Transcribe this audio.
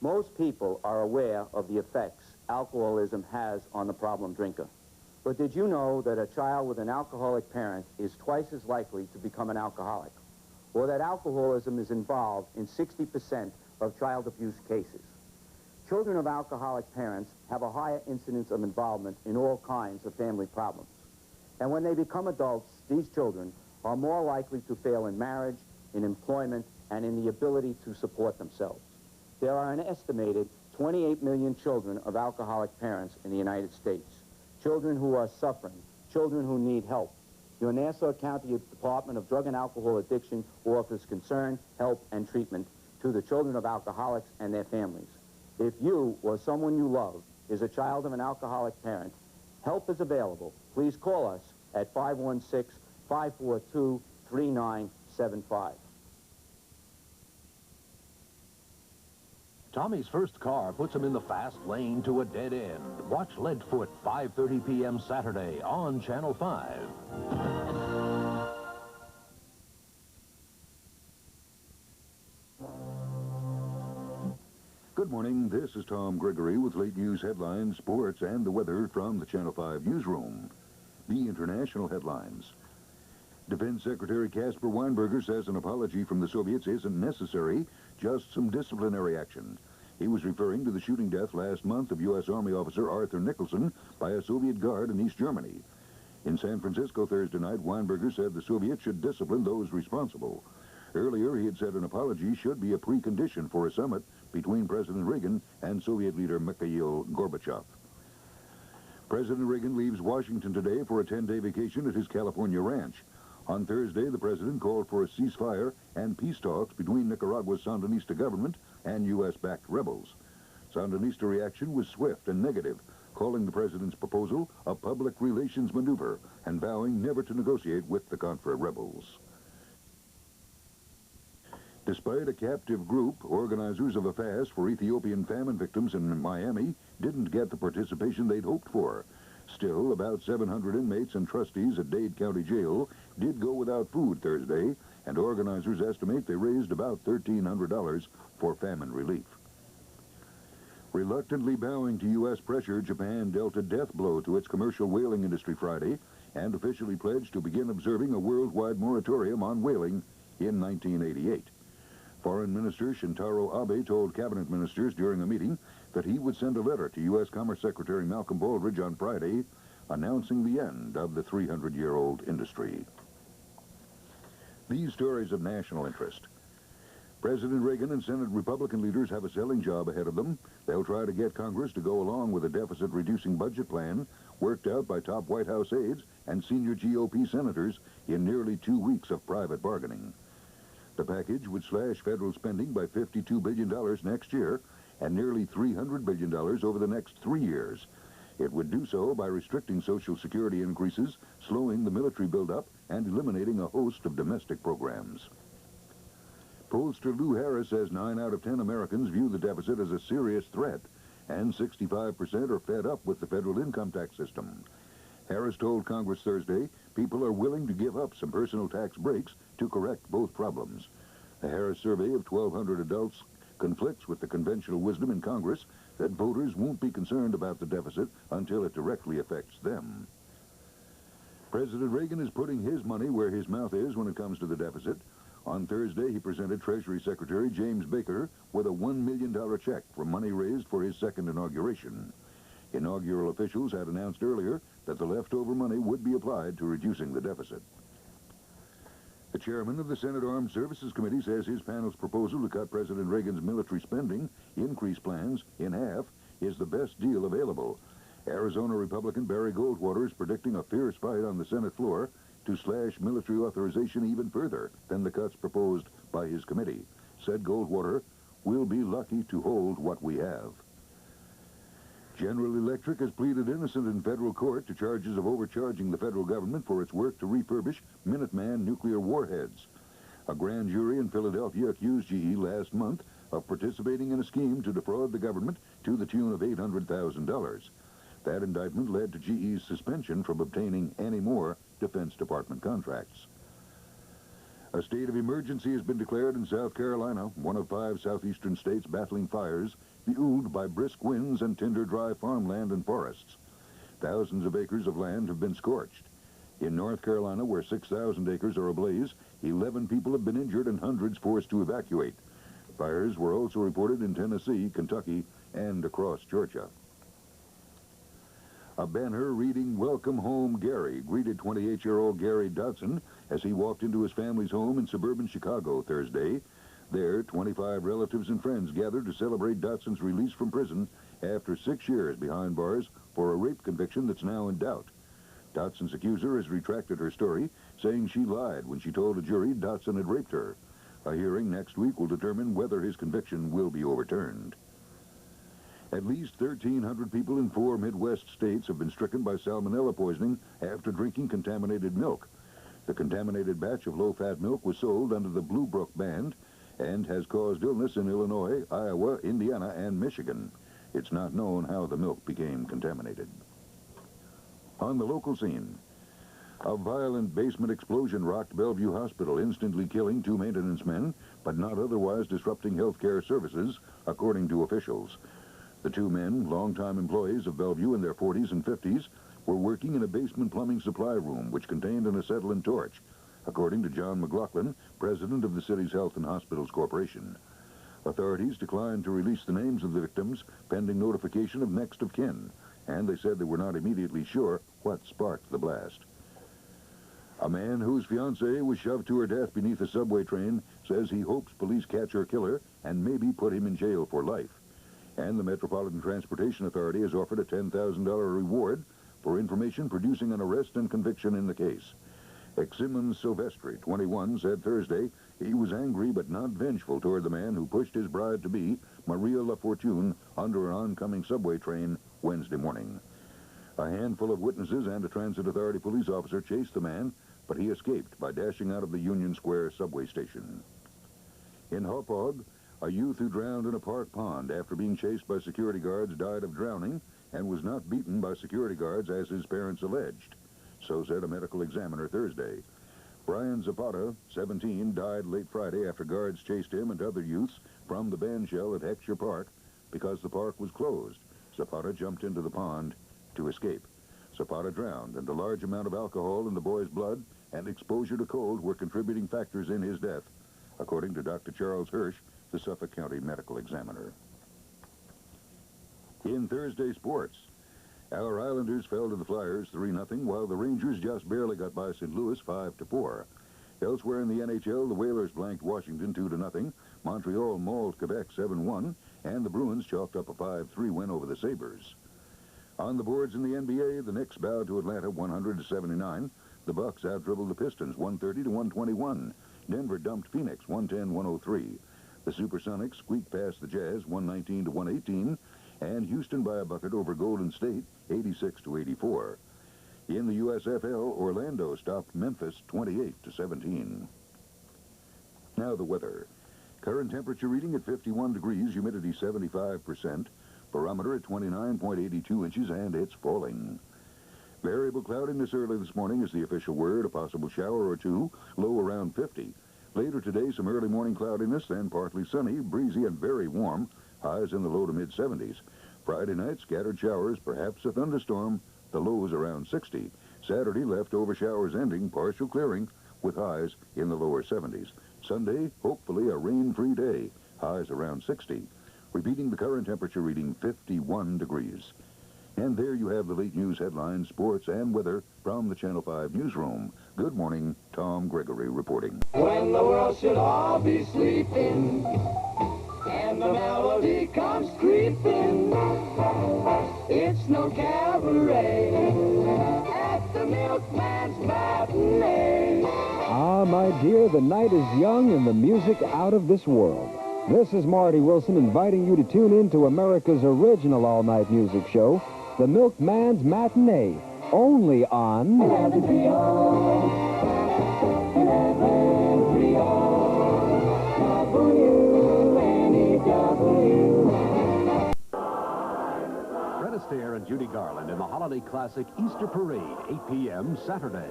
Most people are aware of the effects alcoholism has on the problem drinker. But did you know that a child with an alcoholic parent is twice as likely to become an alcoholic? Or that alcoholism is involved in 60% of child abuse cases? Children of alcoholic parents have a higher incidence of involvement in all kinds of family problems. And when they become adults, these children are more likely to fail in marriage, in employment, and in the ability to support themselves. There are an estimated 28 million children of alcoholic parents in the United States. Children who are suffering, children who need help. Your Nassau County Department of Drug and Alcohol Addiction offers concern, help, and treatment to the children of alcoholics and their families. If you or someone you love is a child of an alcoholic parent, help is available. Please call us at 516-542-3975. Tommy's first car puts him in the fast lane to a dead end. Watch Leadfoot, 5:30 p.m. Saturday on Channel 5. Good morning. This is Tom Gregory with late news headlines, sports, and the weather from the Channel 5 newsroom. The international headlines. Defense Secretary Caspar Weinberger says an apology from the Soviets isn't necessary, just some disciplinary action. He was referring to the shooting death last month of U.S. Army officer Arthur Nicholson by a Soviet guard in East Germany. In San Francisco Thursday night, Weinberger said the Soviets should discipline those responsible. Earlier, he had said an apology should be a precondition for a summit between President Reagan and Soviet leader Mikhail Gorbachev. President Reagan leaves Washington today for a 10-day vacation at his California ranch. On Thursday, the president called for a ceasefire and peace talks between Nicaragua's Sandinista government and U.S.-backed rebels. Sandinista reaction was swift and negative, calling the president's proposal a public relations maneuver and vowing never to negotiate with the Contra rebels. Despite a captive group, organizers of a fast for Ethiopian famine victims in Miami didn't get the participation they'd hoped for. Still, about 700 inmates and trustees at Dade County Jail did go without food Thursday, and organizers estimate they raised about $1,300 for famine relief. Reluctantly bowing to U.S. pressure, Japan dealt a death blow to its commercial whaling industry Friday and officially pledged to begin observing a worldwide moratorium on whaling in 1988. Foreign Minister Shintaro Abe told cabinet ministers during a meeting that he would send a letter to U.S. Commerce Secretary Malcolm Baldrige on Friday announcing the end of the 300-year-old industry. These stories of national interest. President Reagan and Senate Republican leaders have a selling job ahead of them. They'll try to get Congress to go along with a deficit-reducing budget plan worked out by top White House aides and senior GOP senators in nearly 2 weeks of private bargaining. The package would slash federal spending by $52 billion next year and nearly $300 billion over the next 3 years. It would do so by restricting Social Security increases, slowing the military buildup, and eliminating a host of domestic programs. Pollster Lou Harris says 9 out of 10 Americans view the deficit as a serious threat, and 65% are fed up with the federal income tax system. Harris told Congress Thursday people are willing to give up some personal tax breaks to correct both problems. A Harris survey of 1,200 adults conflicts with the conventional wisdom in Congress that voters won't be concerned about the deficit until it directly affects them. President Reagan is putting his money where his mouth is when it comes to the deficit. On Thursday, he presented Treasury Secretary James Baker with a $1 million check for money raised for his second inauguration. Inaugural officials had announced earlier that the leftover money would be applied to reducing the deficit. The chairman of the Senate Armed Services Committee says his panel's proposal to cut President Reagan's military spending increase plans in half is the best deal available. Arizona Republican Barry Goldwater is predicting a fierce fight on the Senate floor to slash military authorization even further than the cuts proposed by his committee. Said Goldwater, "We'll be lucky to hold what we have." General Electric has pleaded innocent in federal court to charges of overcharging the federal government for its work to refurbish Minuteman nuclear warheads. A grand jury in Philadelphia accused GE last month of participating in a scheme to defraud the government to the tune of $800,000. That indictment led to GE's suspension from obtaining any more Defense Department contracts. A state of emergency has been declared in South Carolina, one of 5 southeastern states battling fires, fueled by brisk winds and tinder-dry farmland and forests. Thousands of acres of land have been scorched. In North Carolina, where 6,000 acres are ablaze, 11 people have been injured and hundreds forced to evacuate. Fires were also reported in Tennessee, Kentucky, and across Georgia. A banner reading "Welcome Home, Gary" greeted 28-year-old Gary Dodson as he walked into his family's home in suburban Chicago Thursday. There, 25 relatives and friends gathered to celebrate Dodson's release from prison after 6 years behind bars for a rape conviction that's now in doubt. Dodson's accuser has retracted her story, saying she lied when she told a jury Dodson had raped her. A hearing next week will determine whether his conviction will be overturned. At least 1,300 people in 4 Midwest states have been stricken by salmonella poisoning after drinking contaminated milk. The contaminated batch of low-fat milk was sold under the Blue Brook ban and has caused illness in Illinois, Iowa, Indiana, and Michigan. It's not known how the milk became contaminated. On the local scene, a violent basement explosion rocked Bellevue Hospital, instantly killing 2 maintenance men, but not otherwise disrupting health care services, according to officials. The 2 men, longtime employees of Bellevue in their 40s and 50s, were working in a basement plumbing supply room which contained an acetylene torch, according to John McLaughlin, president of the city's Health and Hospitals Corporation. Authorities declined to release the names of the victims pending notification of next of kin, and they said they were not immediately sure what sparked the blast. A man whose fiancée was shoved to her death beneath a subway train says he hopes police catch her killer and maybe put him in jail for life. And the Metropolitan Transportation Authority has offered a $10,000 reward for information producing an arrest and conviction in the case. Eximmons Silvestri, 21, said Thursday he was angry but not vengeful toward the man who pushed his bride-to-be, Maria LaFortune, under an oncoming subway train Wednesday morning. A handful of witnesses and a transit authority police officer chased the man, but he escaped by dashing out of the Union Square subway station. In Hauppauge, a youth who drowned in a park pond after being chased by security guards died of drowning and was not beaten by security guards as his parents alleged. So said a medical examiner Thursday. Brian Zapata, 17, died late Friday after guards chased him and other youths from the bandshell at Heckscher Park because the park was closed. Zapata jumped into the pond to escape. Zapata drowned, and a large amount of alcohol in the boy's blood and exposure to cold were contributing factors in his death, according to Dr. Charles Hirsch, the Suffolk County medical examiner. In Thursday sports, our Islanders fell to the Flyers 3-0, while the Rangers just barely got by St. Louis 5-4. Elsewhere in the NHL, the Whalers blanked Washington 2-0, Montreal mauled Quebec 7-1, and the Bruins chalked up a 5-3 win over the Sabres. On the boards in the NBA, the Knicks bowed to Atlanta 100-79. The Bucks out-dribbled the Pistons 130-121. Denver dumped Phoenix 110-103. The Supersonics squeaked past the Jazz 119-118, and Houston by a bucket over Golden State 86-84. In the USFL, Orlando stopped Memphis 28-17. Now the weather. Current temperature reading at 51 degrees, humidity 75%, barometer at 29.82 inches, and it's falling. Variable cloudiness early this morning is the official word, a possible shower or two, low around 50. Later today, some early morning cloudiness, then partly sunny, breezy, and very warm, highs in the low to mid-70s. Friday night, scattered showers, perhaps a thunderstorm, the lows around 60. Saturday, leftover showers ending, partial clearing, with highs in the lower 70s. Sunday, hopefully a rain-free day, highs around 60. Repeating the current temperature reading 51 degrees. And there you have the late news headlines, sports, and weather from the Channel 5 newsroom. Good morning, Tom Gregory reporting. When the world should all be sleeping and the melody comes creeping, it's no cabaret at the Milkman's Matinee. Ah, my dear, the night is young and the music out of this world. This is Marty Wilson inviting you to tune in to America's original all-night music show, The Milkman's Matinee, only on WNEW. Fred Astaire and Judy Garland in the holiday classic Easter Parade, 8 p.m. Saturday.